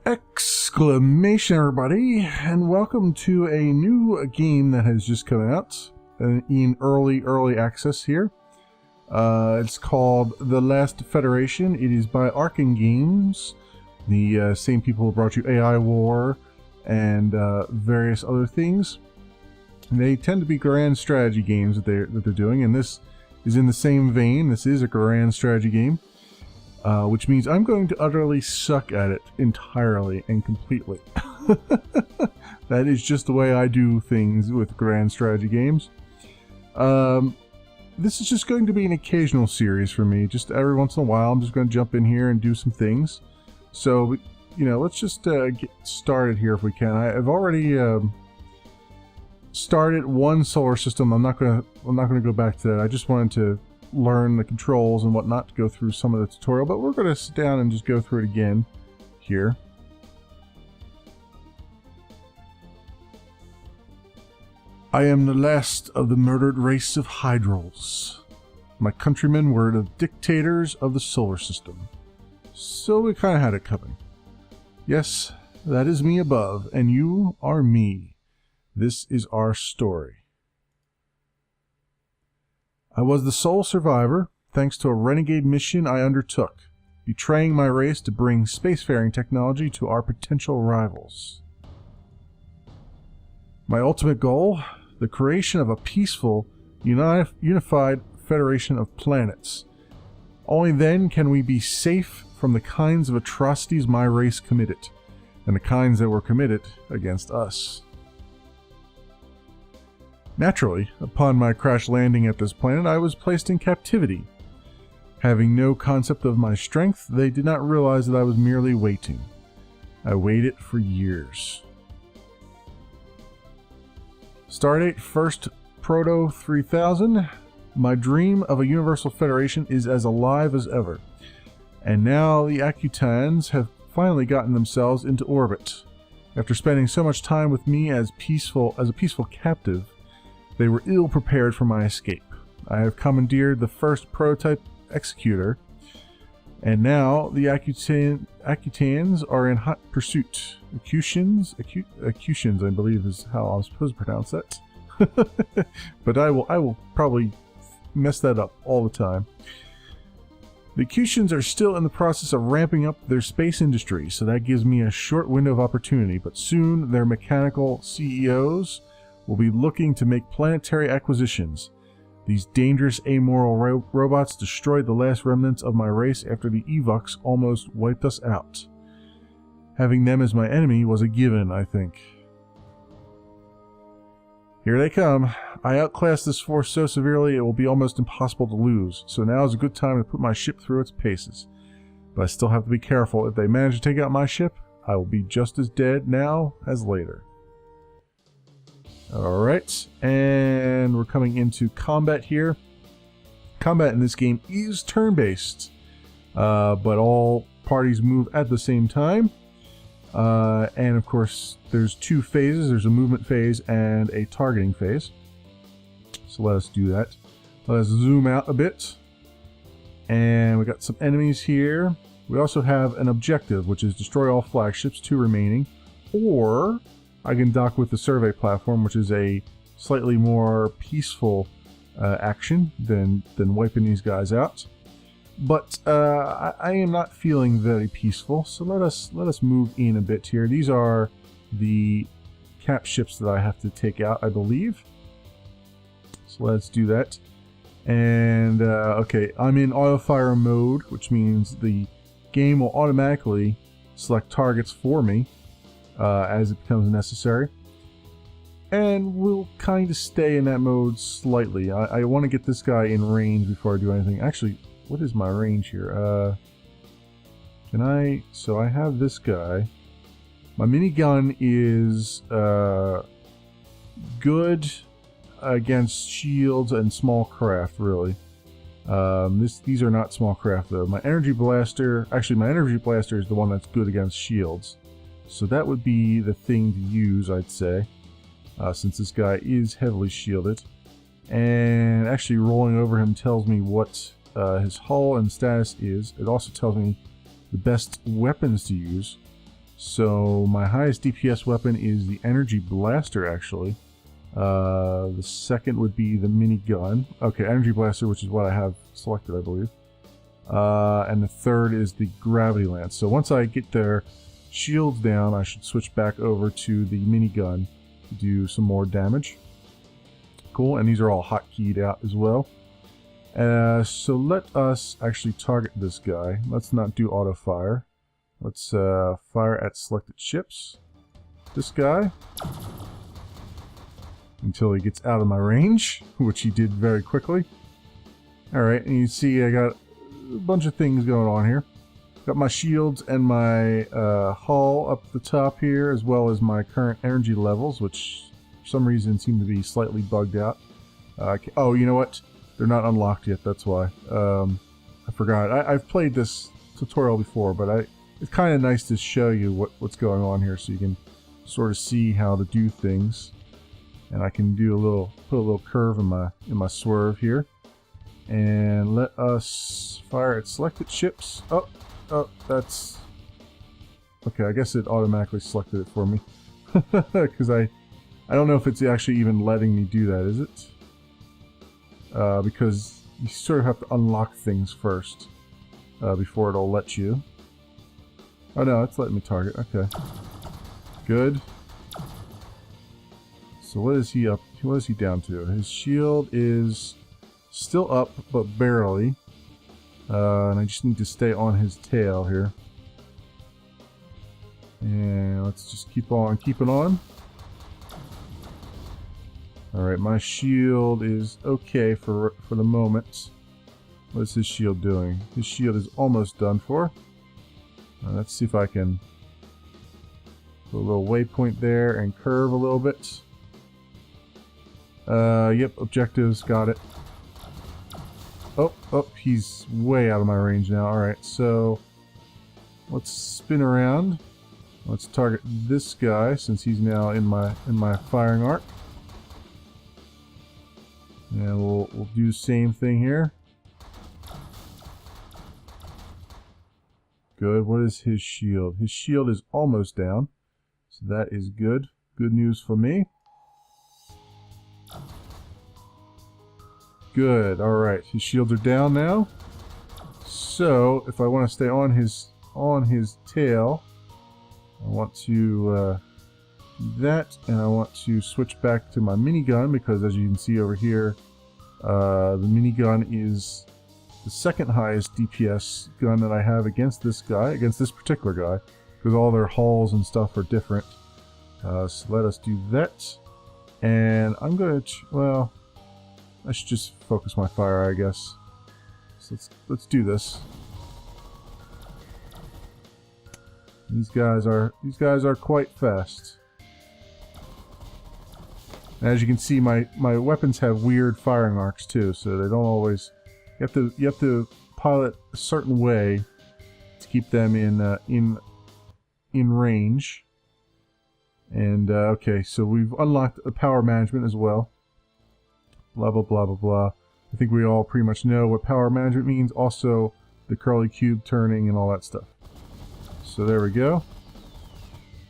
Exclamation, everybody, and welcome to a new game that has just come out in early access here. It's called The Last Federation. It is by Arkan Games, the same people who brought you AI War and various other things. They tend to be grand strategy games that they're doing, and this is in the same vein. This is a grand strategy game. Which means I'm going to utterly suck at it entirely and completely. That is just the way I do things with grand strategy games. This is just going to be an occasional series for me. Just every once in a while, I'm just going to jump in here and do some things. So, you know, let's just get started here if we can. I've already started one solar system. I'm not going to go back to that. I just wanted to learn the controls and whatnot to go through some of the tutorial, but we're going to sit down and just go through it again here. I am the last of the murdered race of Hydrals. My countrymen were the dictators of the solar system, so we kind of had it coming. Yes, that is me above, and you are me. This is our story. I was the sole survivor, thanks to a renegade mission I undertook, betraying my race to bring spacefaring technology to our potential rivals. My ultimate goal? The creation of a peaceful, unified federation of planets. Only then can we be safe from the kinds of atrocities my race committed, and the kinds that were committed against us. Naturally, upon my crash landing at this planet, I was placed in captivity. Having no concept of my strength, they did not realize that I was merely waiting. I waited for years. Stardate First Proto 3000. My dream of a universal federation is as alive as ever. And now the Akutans have finally gotten themselves into orbit. After spending so much time with me as a peaceful captive, they were ill prepared for my escape. I have commandeered the first prototype executor, and now the Akutans are in hot pursuit. Acutians, I believe is how I'm supposed to pronounce that. But I will probably mess that up all the time. The Acutians are still in the process of ramping up their space industry, so that gives me a short window of opportunity, but soon their mechanical CEOs will be looking to make planetary acquisitions. These dangerous, amoral robots destroyed the last remnants of my race after the Evox almost wiped us out. Having them as my enemy was a given, I think. Here they come. I outclassed this force so severely it will be almost impossible to lose, so now is a good time to put my ship through its paces. But I still have to be careful. If they manage to take out my ship, I will be just as dead now as later. Alright, and we're coming into combat here. Combat in this game is turn-based, but all parties move at the same time. And of course, there's two phases. There's a movement phase and a targeting phase. So let us do that. Let us zoom out a bit. And we got some enemies here. We also have an objective, which is destroy all flagships, 2 remaining, or I can dock with the survey platform, which is a slightly more peaceful action than wiping these guys out. But I am not feeling very peaceful, so let us move in a bit here. These are the cap ships that I have to take out, I believe. So let's do that. And okay, I'm in auto fire mode, which means the game will automatically select targets for me as it becomes necessary, and we'll kind of stay in that mode slightly. I want to get this guy in range before I do anything. Actually, what is my range here? So I have this guy. My minigun is good against shields and small craft, really. These are not small craft though. My energy blaster is the one that's good against shields. So that would be the thing to use, I'd say, since this guy is heavily shielded. And actually rolling over him tells me what his hull and status is. It also tells me the best weapons to use. So my highest DPS weapon is the energy blaster, actually. The second would be the minigun. Okay, energy blaster, which is what I have selected, I believe. And the third is the gravity lance. So once I get their shields down, I should switch back over to the minigun to do some more damage. Cool, and these are all hotkeyed out as well. So let us actually target this guy. Let's not do auto fire. Let's fire at selected ships. This guy. Until he gets out of my range, which he did very quickly. Alright, and you see I got a bunch of things going on here. Got my shields and my hull up the top here, as well as my current energy levels, which for some reason seem to be slightly bugged out. Oh, you know what? They're not unlocked yet, that's why. I forgot. I've played this tutorial before, but it's kind of nice to show you what's going on here so you can sort of see how to do things. And I can do put a little curve in my swerve here. And let us fire at selected ships. Oh, that's... Okay, I guess it automatically selected it for me. Because I don't know if it's actually even letting me do that, is it? Because you sort of have to unlock things first before it'll let you. Oh no, it's letting me target. Okay. Good. So what is he up? What is he down to? His shield is still up, but barely. And I just need to stay on his tail here. And let's just keep on keeping on. Alright, my shield is okay for the moment. What is his shield doing? His shield is almost done for. Let's see if I can put a little waypoint there and curve a little bit. Yep, objectives, got it. Oh, he's way out of my range now. Alright, so let's spin around. Let's target this guy since he's now in my firing arc. And we'll do the same thing here. Good. What is his shield? His shield is almost down. So that is good. Good news for me. Good. Alright. His shields are down now. So if I want to stay on his tail, I want to do that, and I want to switch back to my minigun because, as you can see over here, the minigun is the second highest DPS gun that I have against this particular guy, because all their hulls and stuff are different. So let us do that, and I'm gonna well, I should just focus my fire, I guess. So let's do this. These guys are quite fast. As you can see, my weapons have weird firing arcs too, so they don't always. You have to pilot a certain way to keep them in range. And okay, so we've unlocked the power management as well. Blah blah blah blah blah. I think we all pretty much know what power management means. Also, the curly cube turning and all that stuff. So there we go.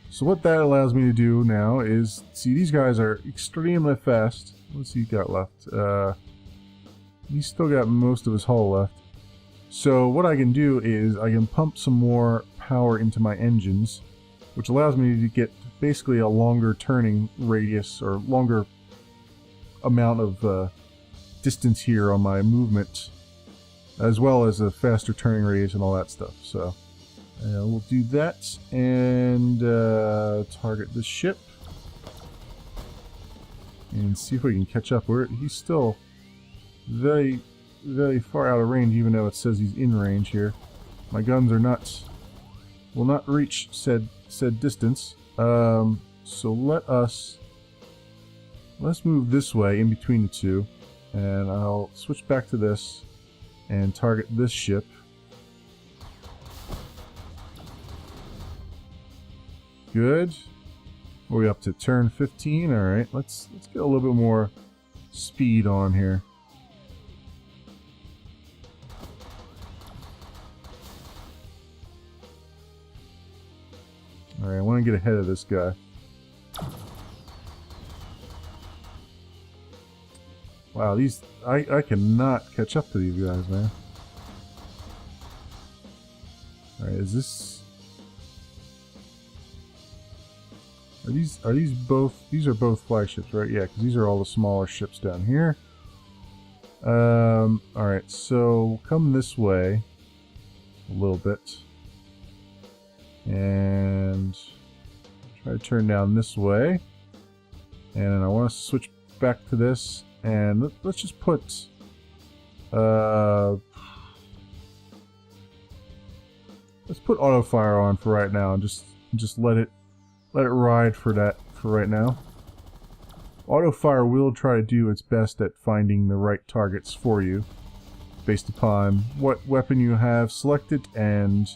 So what that allows me to do now is, see, these guys are extremely fast. What's he got left? He's still got most of his hull left. So what I can do is I can pump some more power into my engines, which allows me to get basically a longer turning radius or longer amount of distance here on my movement, as well as a faster turning radius and all that stuff. So we'll do that and target this ship and see if we can catch up. He's still very, very far out of range, even though it says he's in range here. My guns will not reach said distance. So let's move this way in between the two, and I'll switch back to this and target this ship. Good. We're up to turn 15. All right, let's get a little bit more speed on here. Alright, I want to get ahead of this guy. Wow, these... I cannot catch up to these guys, man. Alright, is this... Are these both... These are both flagships, right? Yeah, because these are all the smaller ships down here. Alright, so come this way a little bit. And try to turn down this way. And I want to switch back to this. And let's just put... let's put auto fire on for right now and just let it ride for right now. Auto fire will try to do its best at finding the right targets for you based upon what weapon you have selected and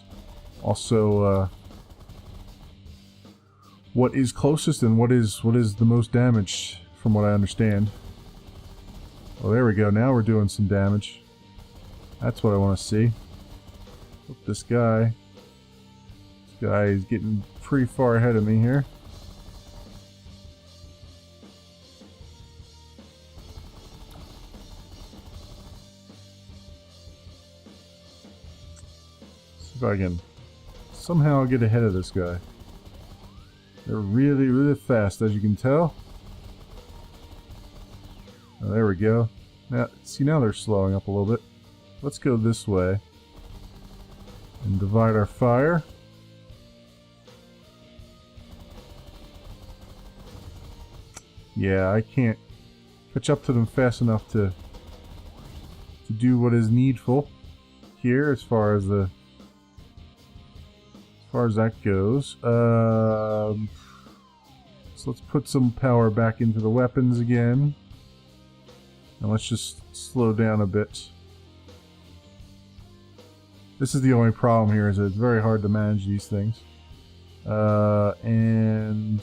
also what is closest and what is the most damaged from what I understand. Oh, there we go. Now we're doing some damage. That's what I want to see. Look, this guy is getting pretty far ahead of me here. See if I can somehow get ahead of this guy. They're really, really fast, as you can tell. Oh, there we go. Now, see, now they're slowing up a little bit. Let's go this way and divide our fire. Yeah, I can't catch up to them fast enough to do what is needful here as far as that goes. So let's put some power back into the weapons again. And let's just slow down a bit. This is the only problem here, is that it's very hard to manage these things. And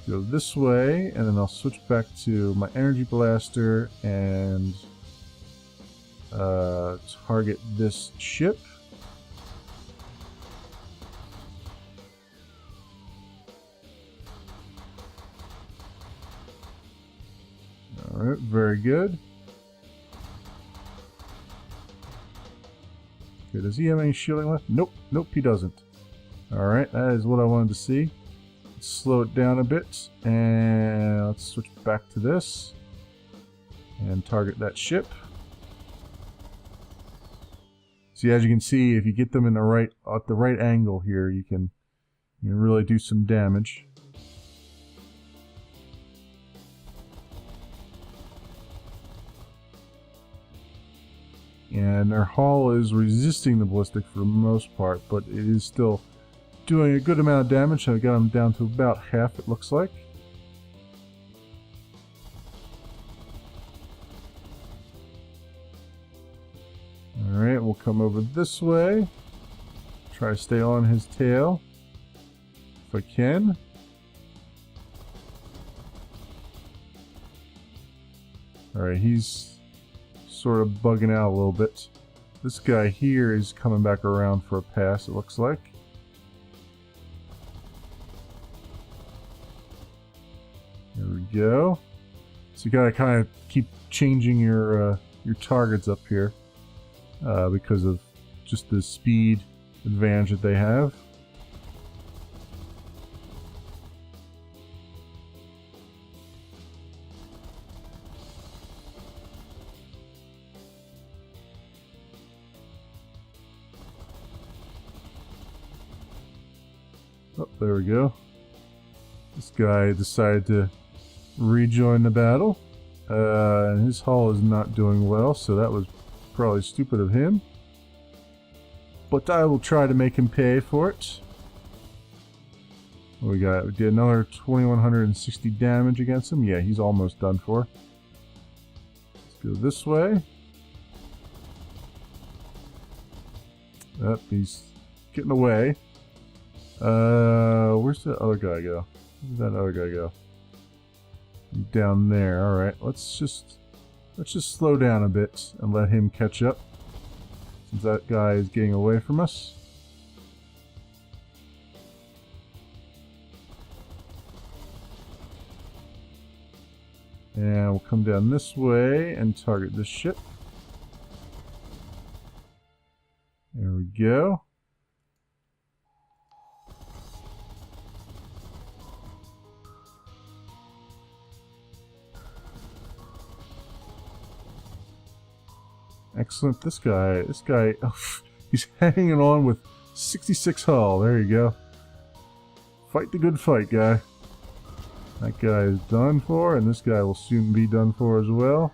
go this way, and then I'll switch back to my energy blaster and target this ship. Alright, very good. Okay, does he have any shielding left? Nope, nope, he doesn't. Alright, that is what I wanted to see. Let's slow it down a bit, and let's switch back to this and target that ship. See, as you can see, if you get them in at the right angle here, you can really do some damage. And their hull is resisting the ballistic for the most part, but it is still doing a good amount of damage. I got them down to about half, it looks like. Alright, we'll come over this way. Try to stay on his tail if I can. Alright, he's sort of bugging out a little bit. This guy here is coming back around for a pass, it looks like. There we go. So you gotta kind of keep changing your targets up here because of just the speed advantage that they have. Oh, there we go. This guy decided to rejoin the battle. And his hull is not doing well, so that was probably stupid of him. But I will try to make him pay for it. What we got? We did another 2160 damage against him. Yeah, he's almost done for. Let's go this way. Yep, he's getting away. Where's the other guy go? Where's that other guy go? He's down there. Alright, let's just slow down a bit and let him catch up, since that guy is getting away from us. And we'll come down this way and target this ship. There we go. Excellent. This guy, oh, he's hanging on with 66 hull. There you go. Fight the good fight, guy. That guy is done for, and this guy will soon be done for as well.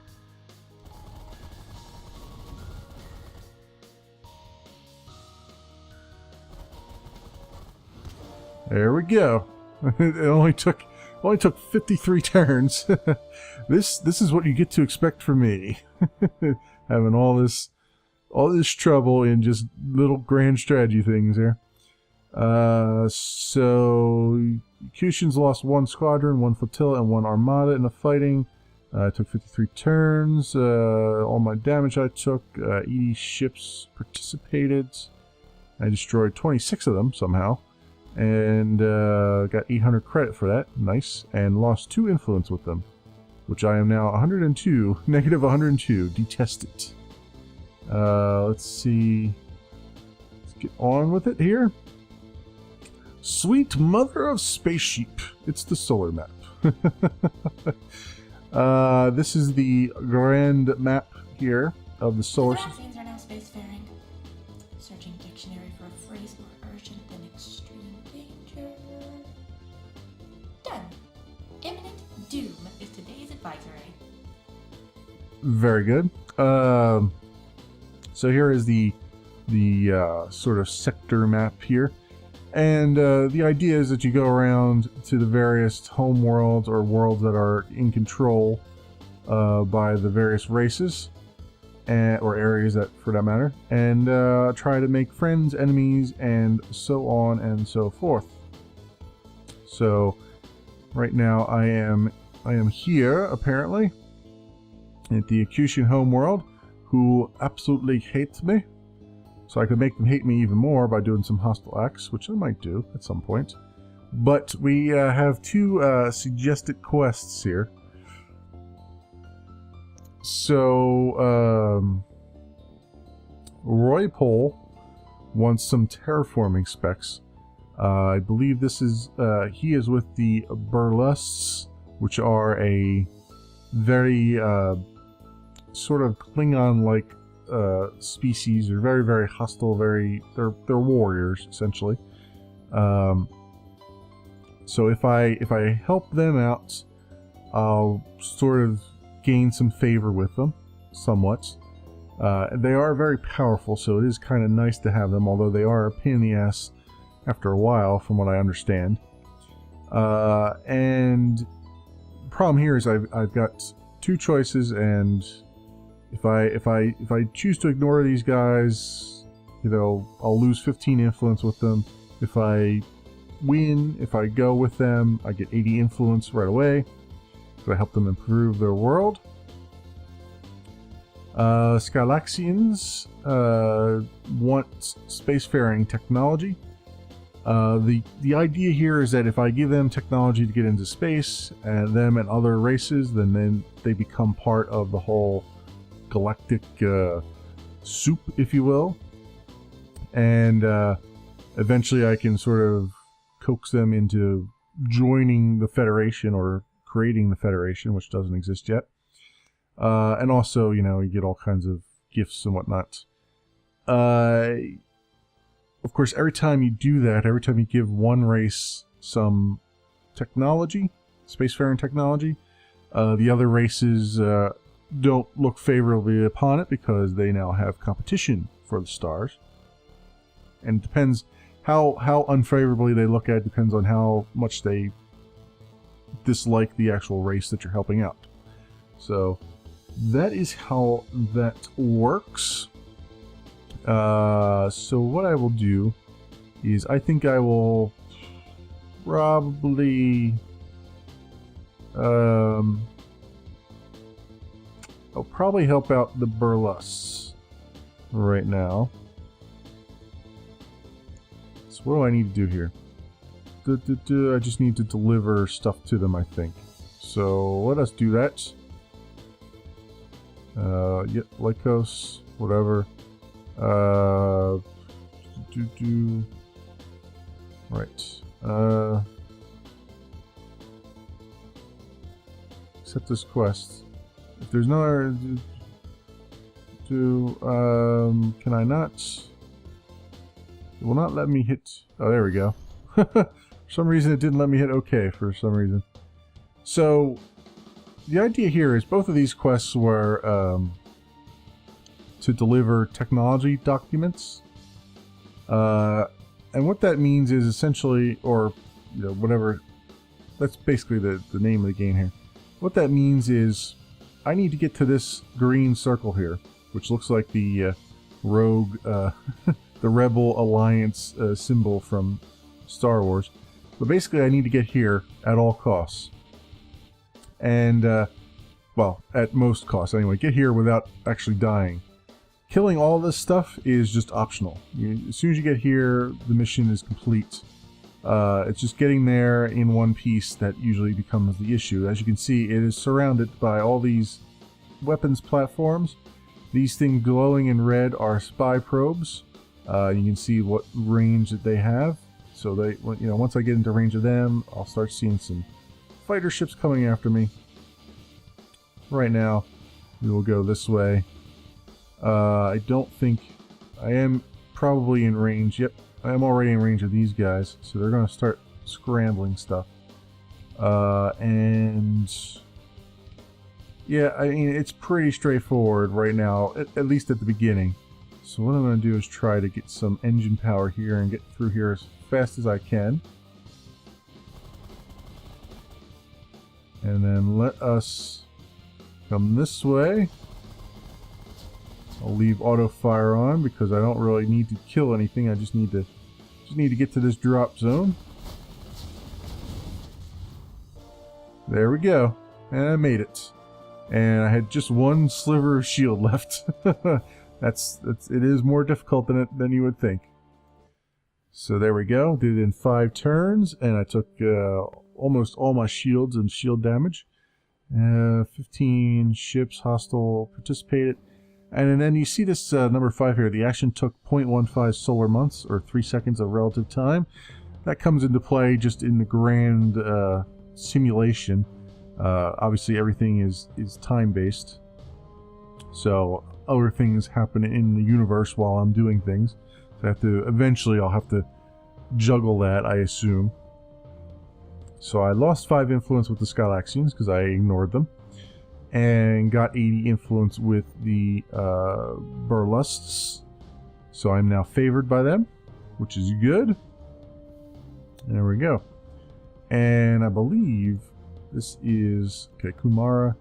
There we go. It only took 53 turns. This is what you get to expect from me. Having all this trouble in just little grand strategy things here. So Kushins lost 1 squadron, 1 flotilla, and 1 armada in the fighting. I took 53 turns. All my damage I took. 80 ships participated. I destroyed 26 of them somehow. And got 800 credit for that. Nice. And lost 2 influence with them. Which I am now 102. Negative 102. Detest it. Let's see. Let's get on with it here. Sweet mother of space sheep. It's the solar map. This is the grand map here of the solar system. Vaccines are now spacefaring. Searching dictionary for a phrase more urgent than extreme danger. Done. Imminent doom is today's advisory. Very good. So here is the sort of sector map here. And the idea is that you go around to the various home worlds or worlds that are in control by the various races or areas that, for that matter, and try to make friends, enemies, and so on and so forth. So right now I am here apparently at the Akushin homeworld, who absolutely hates me. So I could make them hate me even more by doing some hostile acts, which I might do at some point. But we have 2 suggested quests here. So, Roy Pole wants some terraforming specs. I believe this is, he is with the Burlusts, which are a very sort of Klingon-like species. Are very, very hostile. They're warriors essentially. So if I help them out, I'll sort of gain some favor with them, somewhat. They are very powerful, so it is kind of nice to have them. Although they are a pain in the ass after a while, from what I understand. And the problem here is I've got 2 choices, and if I choose to ignore these guys, you know, I'll lose 15 influence with them. If I win, if I go with them, I get 80 influence right away. So I help them improve their world. Skylaxians want spacefaring technology. The idea here is that if I give them technology to get into space, and them and other races, then they become part of the whole galactic soup, if you will, and eventually I can sort of coax them into joining the Federation or creating the Federation, which doesn't exist yet. And also, you know, you get all kinds of gifts and whatnot. Of course, every time you do that, every time you give one race some technology, spacefaring technology, the other races don't look favorably upon it because they now have competition for the stars. And it depends how unfavorably they look at it, depends on how much they dislike the actual race that you're helping out. So that is how that works. So what I will do is I think I will probably I'll probably help out the Burlusts right now. So what do I need to do here? I just need to deliver stuff to them, I think. So let us do that. Yep, Lycos, whatever. Right. Accept this quest. If there's no other can I not? It will not let me hit. Oh, there we go. For some reason, it didn't let me hit OK for some reason. So, the idea here is both of these quests were to deliver technology documents. And what that means is essentially, or you know, whatever, that's basically the name of the game here. What that means is I need to get to this green circle here, which looks like the rogue, the Rebel Alliance symbol from Star Wars. But basically I need to get here at all costs. And, well, at most costs anyway. Get here without actually dying. Killing all this stuff is just optional. As soon as you get here, the mission is complete. It's just getting there in one piece that usually becomes the issue. As you can see, it is surrounded by all these weapons platforms. These things glowing in red are spy probes. You can see what range that they have. So they, you know, once I get into range of them, I'll start seeing some fighter ships coming after me. Right now, we will go this way. I don't think I am probably in range. Yep, I am already in range of these guys, so they're going to start scrambling stuff. And yeah, I mean, it's pretty straightforward right now, at least at the beginning. So what I'm going to do is try to get some engine power here and get through here as fast as I can. And then let us come this way. I'll leave auto fire on because I don't really need to kill anything. I just need to get to this drop zone. There we go. And I made it. And I had just one sliver of shield left. It is more difficult than you would think. So there we go. Did it in 5 turns, and I took almost all my shields and shield damage. 15 ships hostile participated. And then you see this number 5 here. The action took 0.15 solar months, or 3 seconds of relative time. That comes into play just in the grand simulation. Obviously, everything is time-based. So other things happen in the universe while I'm doing things. So eventually I'll have to juggle that, I assume. So I lost 5 influence with the Skylaxians because I ignored them. And got 80 influence with the Burlusts. So I'm now favored by them, which is good. There we go. And I believe this is, okay, Kumara,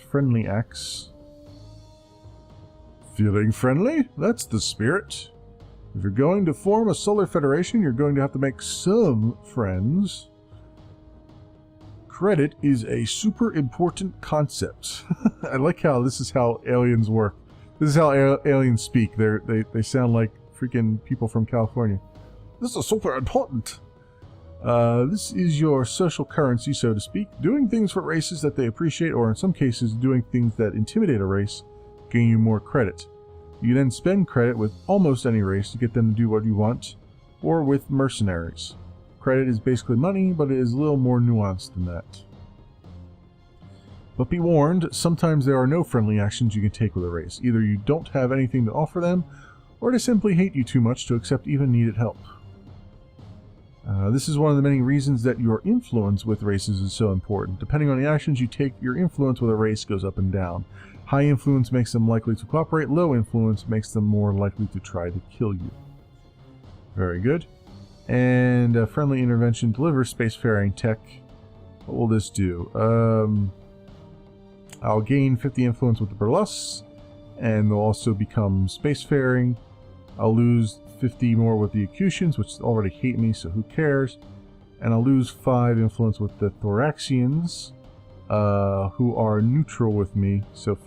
friendly axe. Feeling friendly? That's the spirit. If you're going to form a solar federation, you're going to have to make some friends. Credit is a super important concept. I like how this is how aliens work. This is how aliens speak. They sound like freaking people from California. This is super important. This is your social currency, so to speak. Doing things for races that they appreciate, or in some cases, doing things that intimidate a race, gain you more credit. You then spend credit with almost any race to get them to do what you want, or with mercenaries. Credit is basically money, but it is a little more nuanced than that. But be warned, sometimes there are no friendly actions you can take with a race. Either you don't have anything to offer them, or they simply hate you too much to accept even needed help. This is one of the many reasons that your influence with races is so important. Depending on the actions you take, your influence with a race goes up and down. High influence makes them likely to cooperate, low influence makes them more likely to try to kill you. Very good. And friendly intervention delivers spacefaring tech. What will this do? I'll gain 50 influence with the Burlusts, and they'll also become spacefaring. I'll lose 50 more with the Acutions, which already hate me, so who cares? And I'll lose 5 influence with the Thoraxians, who are neutral with me. So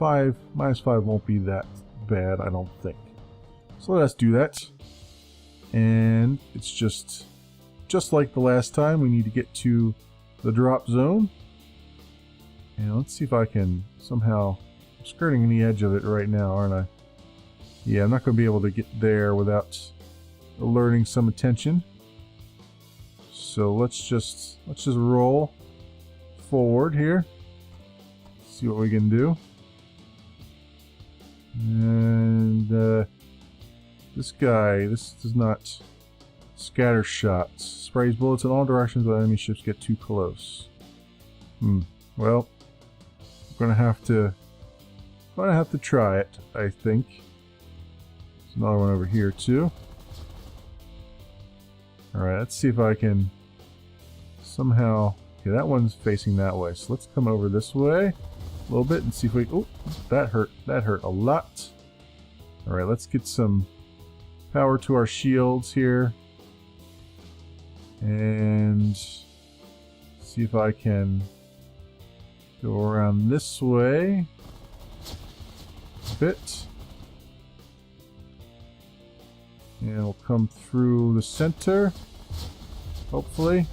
minus 5 won't be that bad, I don't think. So let us do that. And it's just like the last time, we need to get to the drop zone. And let's see if I can somehow... I'm skirting the edge of it right now, aren't I? Yeah, I'm not going to be able to get there without alerting some attention. So let's just roll forward here. See what we can do. And this guy, this does not scatter shots. Sprays bullets in all directions when enemy ships get too close. Well, I'm gonna have to try it, I think. There's another one over here too. Alright, let's see if I can somehow... Okay, that one's facing that way, so let's come over this way a little bit and see if we... Oh, that hurt a lot. Alright, let's get some power to our shields here. And see if I can go around this way a bit. And we'll come through the center, hopefully.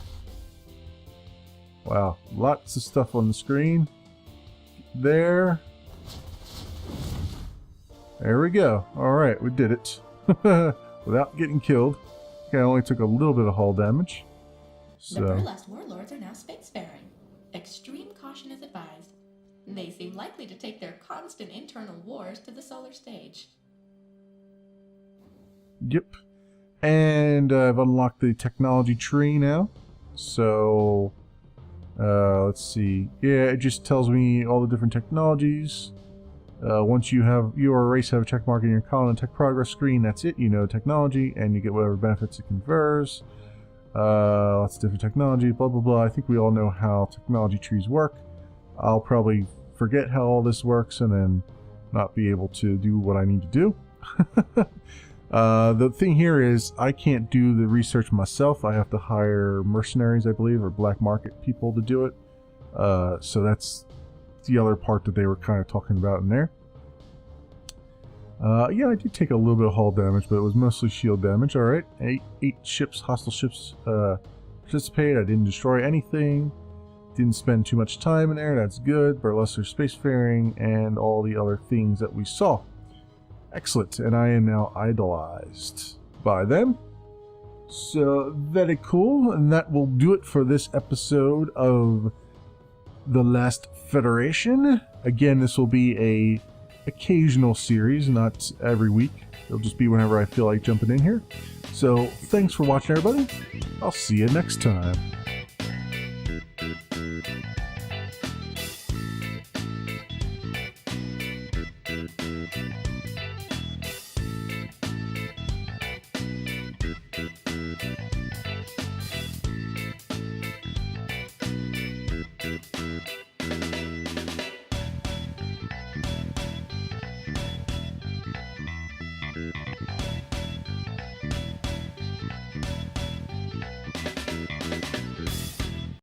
Wow, lots of stuff on the screen. There we go. Alright, we did it. Without getting killed. Okay, I only took a little bit of hull damage. The Burlesque warlords are now spacefaring. Extreme caution is advised. They seem likely to take their constant internal wars to the solar stage. Yep. And I've unlocked the technology tree now. So, let's see. Yeah, it just tells me all the different technologies. Once you or a race have a check mark in your column and tech progress screen, that's it. You know technology, and you get whatever benefits it confers. Lots of different technology, blah blah blah. I think we all know how technology trees work. I'll probably forget how all this works and then not be able to do what I need to do. The thing here is I can't do the research myself. I have to hire mercenaries, I believe, or black market people to do it. So that's the other part that they were kind of talking about in there. Yeah, I did take a little bit of hull damage, but it was mostly shield damage. Alright, eight ships, hostile ships participated. I didn't destroy anything. Didn't spend too much time in there. That's good. Burlesque spacefaring and all the other things that we saw. Excellent, and I am now idolized by them. So, very cool, and that will do it for this episode of The Last Federation. Again, this will be a occasional series, not every week. It'll just be whenever I feel like jumping in here. So, thanks for watching, everybody. I'll see you next time.